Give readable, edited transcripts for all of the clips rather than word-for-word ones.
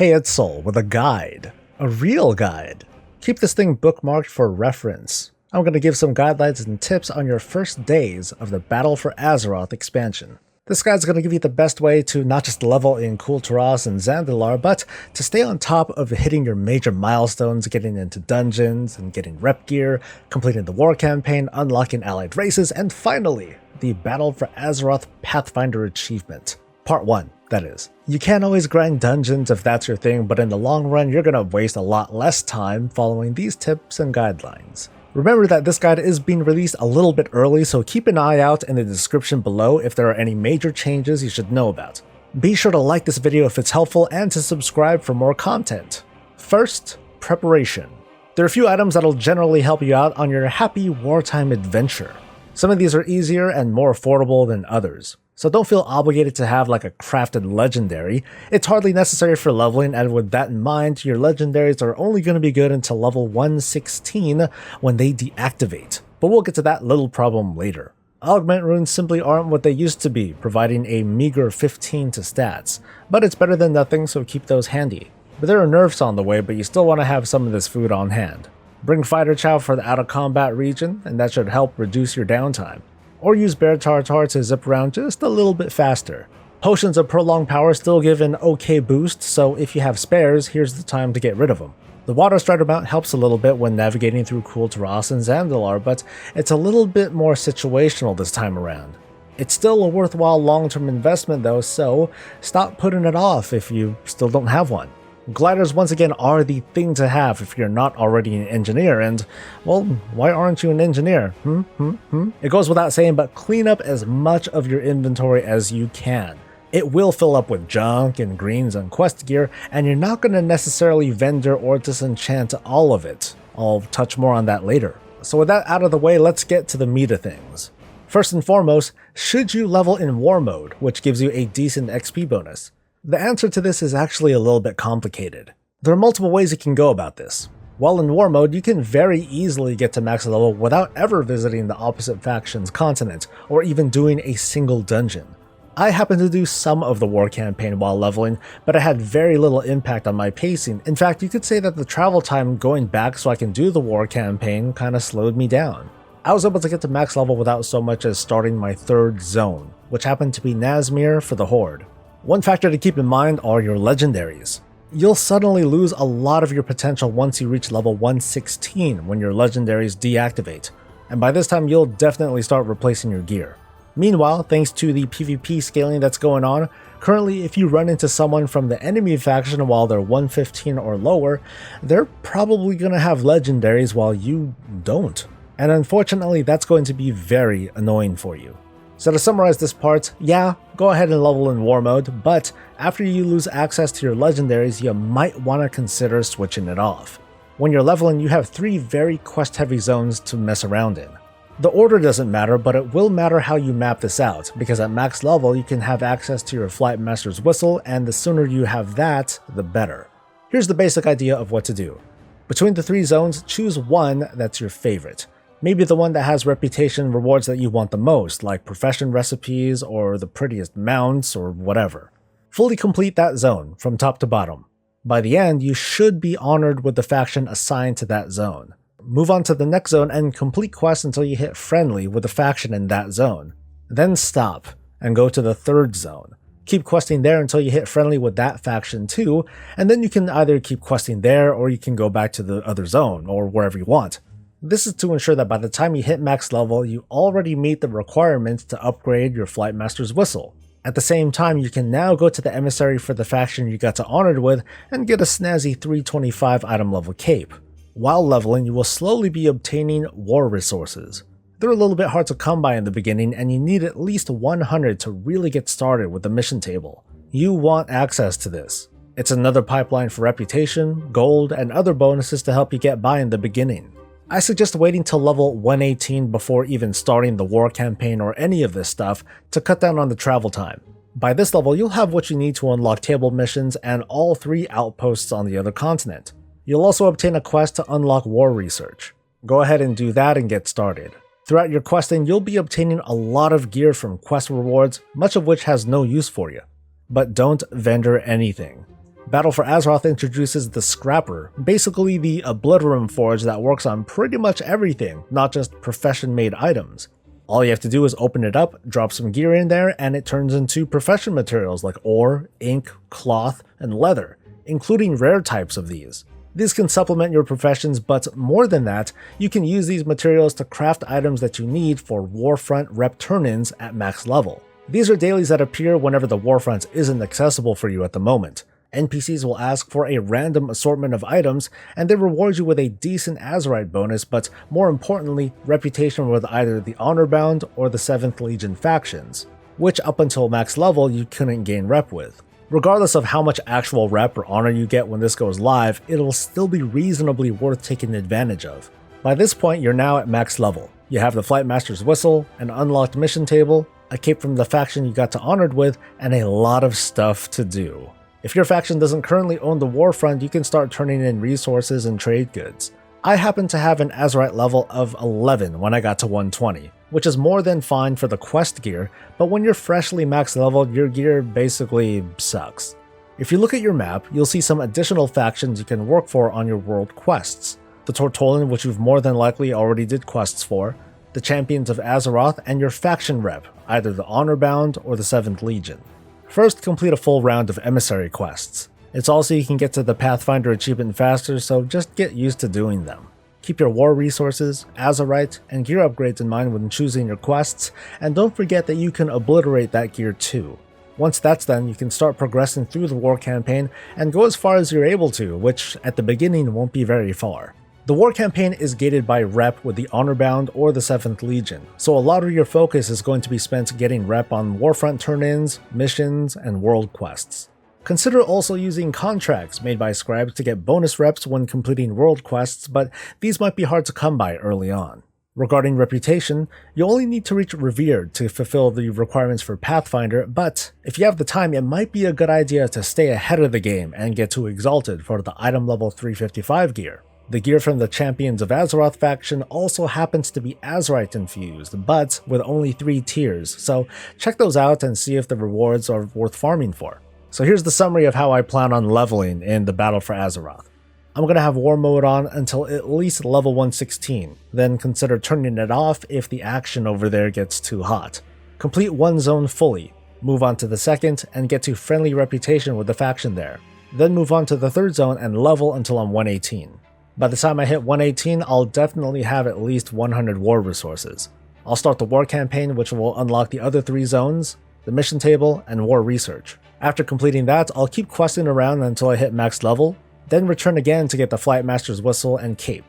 Hey, it's Soul with a guide. A real guide. Keep this thing bookmarked for reference. I'm going to give some guidelines and tips on your first days of the Battle for Azeroth expansion. This guide's going to give you the best way to not just level in Kulturas and Zandalar, but to stay on top of hitting your major milestones, getting into dungeons and getting rep gear, completing the war campaign, unlocking allied races, and finally, the Battle for Azeroth Pathfinder achievement. Part 1. That is. You can't always grind dungeons if that's your thing, but in the long run, you're going to waste a lot less time following these tips and guidelines. Remember that this guide is being released a little bit early, so keep an eye out in the description below if there are any major changes you should know about. Be sure to like this video if it's helpful and to subscribe for more content. First, preparation. There are a few items that'll generally help you out on your happy wartime adventure. Some of these are easier and more affordable than others. So don't feel obligated to have like a crafted legendary. It's hardly necessary for leveling, and with that in mind, your legendaries are only going to be good until level 116 when they deactivate. But we'll get to that little problem later. Augment runes simply aren't what they used to be, providing a meager 15 to stats. But it's better than nothing, so keep those handy. But there are nerfs on the way, but you still want to have some of this food on hand. Bring Fighter Chow for the out of combat region, and that should help reduce your downtime. Or use Bear Tartar to zip around just a little bit faster. Potions of prolonged power still give an okay boost, so if you have spares, here's the time to get rid of them. The Water Strider mount helps a little bit when navigating through Kulturas and Zandalar, but it's a little bit more situational this time around. It's still a worthwhile long-term investment though, so stop putting it off if you still don't have one. Gliders once again are the thing to have if you're not already an engineer, and, well, why aren't you an engineer? It goes without saying, but clean up as much of your inventory as you can. It will fill up with junk and greens and quest gear, and you're not going to necessarily vendor or disenchant all of it. I'll touch more on that later. So with that out of the way, let's get to the meat of things. First and foremost, should you level in War Mode, which gives you a decent XP bonus? The answer to this is actually a little bit complicated. There are multiple ways you can go about this. While in War Mode, you can very easily get to max level without ever visiting the opposite faction's continent, or even doing a single dungeon. I happened to do some of the war campaign while leveling, but it had very little impact on my pacing. In fact, you could say that the travel time going back so I can do the war campaign kinda slowed me down. I was able to get to max level without so much as starting my third zone, which happened to be Nazmir for the Horde. One factor to keep in mind are your legendaries. You'll suddenly lose a lot of your potential once you reach level 116 when your legendaries deactivate, and by this time you'll definitely start replacing your gear. Meanwhile, thanks to the PvP scaling that's going on, currently if you run into someone from the enemy faction while they're 115 or lower, they're probably going to have legendaries while you don't. And unfortunately that's going to be very annoying for you. So to summarize this part, yeah, go ahead and level in War Mode, but after you lose access to your legendaries, you might want to consider switching it off. When you're leveling, you have 3 very quest-heavy zones to mess around in. The order doesn't matter, but it will matter how you map this out, because at max level you can have access to your Flight Master's Whistle, and the sooner you have that, the better. Here's the basic idea of what to do. Between the 3 zones, choose one that's your favorite. Maybe the one that has reputation rewards that you want the most, like profession recipes or the prettiest mounts or whatever. Fully complete that zone, from top to bottom. By the end, you should be honored with the faction assigned to that zone. Move on to the next zone and complete quests until you hit friendly with the faction in that zone. Then stop, and go to the third zone. Keep questing there until you hit friendly with that faction too, and then you can either keep questing there or you can go back to the other zone, or wherever you want. This is to ensure that by the time you hit max level, you already meet the requirements to upgrade your Flight Master's Whistle. At the same time, you can now go to the emissary for the faction you got to honored with and get a snazzy 325 item level cape. While leveling, you will slowly be obtaining war resources. They're a little bit hard to come by in the beginning, and you need at least 100 to really get started with the mission table. You want access to this. It's another pipeline for reputation, gold, and other bonuses to help you get by in the beginning. I suggest waiting till level 118 before even starting the war campaign or any of this stuff to cut down on the travel time. By this level, you'll have what you need to unlock table missions and all 3 outposts on the other continent. You'll also obtain a quest to unlock war research. Go ahead and do that and get started. Throughout your questing, you'll be obtaining a lot of gear from quest rewards, much of which has no use for you. But don't vendor anything. Battle for Azeroth introduces the Scrapper, basically the Obliterum Forge that works on pretty much everything, not just profession-made items. All you have to do is open it up, drop some gear in there, and it turns into profession materials like ore, ink, cloth, and leather, including rare types of these. These can supplement your professions, but more than that, you can use these materials to craft items that you need for Warfront rep turn-ins at max level. These are dailies that appear whenever the Warfront isn't accessible for you at the moment. NPCs will ask for a random assortment of items, and they reward you with a decent Azerite bonus, but more importantly, reputation with either the Honorbound or the 7th Legion factions, which up until max level you couldn't gain rep with. Regardless of how much actual rep or honor you get when this goes live, it'll still be reasonably worth taking advantage of. By this point, you're now at max level. You have the Flight Master's Whistle, an unlocked mission table, a cape from the faction you got to honored with, and a lot of stuff to do. If your faction doesn't currently own the Warfront, you can start turning in resources and trade goods. I happen to have an Azerite level of 11 when I got to 120, which is more than fine for the quest gear, but when you're freshly max leveled, your gear basically sucks. If you look at your map, you'll see some additional factions you can work for on your world quests. The Tortollan, which you've more than likely already did quests for, the Champions of Azeroth, and your faction rep, either the Honorbound or the 7th Legion. First, complete a full round of emissary quests. It's also you can get to the Pathfinder achievement faster, so just get used to doing them. Keep your war resources, Azerite, and gear upgrades in mind when choosing your quests, and don't forget that you can obliterate that gear too. Once that's done, you can start progressing through the war campaign and go as far as you're able to, which at the beginning won't be very far. The war campaign is gated by rep with the Honorbound or the 7th Legion, so a lot of your focus is going to be spent getting rep on Warfront turn-ins, missions, and world quests. Consider also using contracts made by scribes to get bonus reps when completing world quests, but these might be hard to come by early on. Regarding reputation, you only need to reach Revered to fulfill the requirements for Pathfinder, but if you have the time, it might be a good idea to stay ahead of the game and get to Exalted for the item level 355 gear. The gear from the Champions of Azeroth faction also happens to be Azerite infused, but with only 3 tiers, so check those out and see if the rewards are worth farming for. So here's the summary of how I plan on leveling in the Battle for Azeroth. I'm going to have War Mode on until at least level 116, then consider turning it off if the action over there gets too hot. Complete one zone fully, move on to the second, and get to friendly reputation with the faction there. Then move on to the third zone and level until I'm 118. By the time I hit 118, I'll definitely have at least 100 war resources. I'll start the war campaign, which will unlock the other 3 zones, the mission table, and war research. After completing that, I'll keep questing around until I hit max level, then return again to get the Flight Master's Whistle and Cape.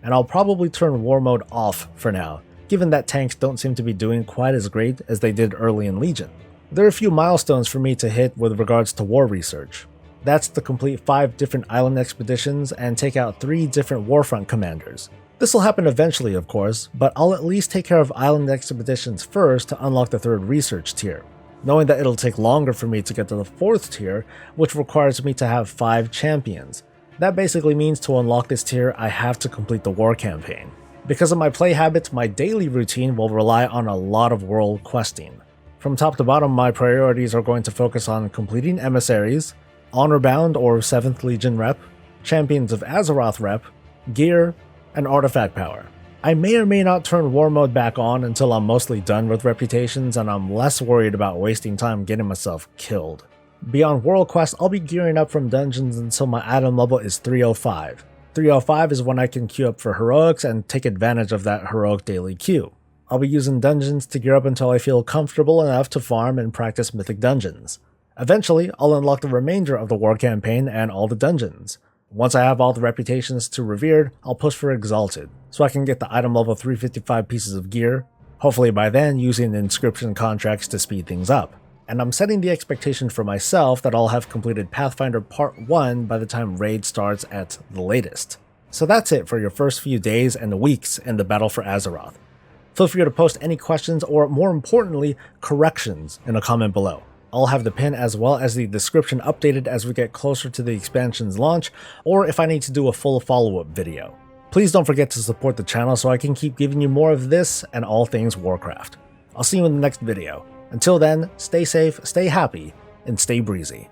And I'll probably turn war mode off for now, given that tanks don't seem to be doing quite as great as they did early in Legion. There are a few milestones for me to hit with regards to war research. That's to complete 5 different island expeditions and take out 3 different Warfront commanders. This will happen eventually, of course, but I'll at least take care of island expeditions first to unlock the 3rd research tier, knowing that it'll take longer for me to get to the 4th tier, which requires me to have 5 champions. That basically means to unlock this tier, I have to complete the war campaign. Because of my play habits, my daily routine will rely on a lot of world questing. From top to bottom, my priorities are going to focus on completing emissaries, Honorbound or 7th Legion rep, Champions of Azeroth rep, gear, and artifact power. I may or may not turn war mode back on until I'm mostly done with reputations and I'm less worried about wasting time getting myself killed. Beyond world quests, I'll be gearing up from dungeons until my item level is 305. 305 is when I can queue up for heroics and take advantage of that heroic daily queue. I'll be using dungeons to gear up until I feel comfortable enough to farm and practice mythic dungeons. Eventually, I'll unlock the remainder of the war campaign and all the dungeons. Once I have all the reputations to Revered, I'll push for Exalted, so I can get the item level 355 pieces of gear, hopefully by then using inscription contracts to speed things up. And I'm setting the expectation for myself that I'll have completed Pathfinder Part 1 by the time Raid starts at the latest. So that's it for your first few days and weeks in the Battle for Azeroth. Feel free to post any questions or, more importantly, corrections in a comment below. I'll have the pin as well as the description updated as we get closer to the expansion's launch, or if I need to do a full follow-up video. Please don't forget to support the channel so I can keep giving you more of this and all things Warcraft. I'll see you in the next video. Until then, stay safe, stay happy, and stay breezy.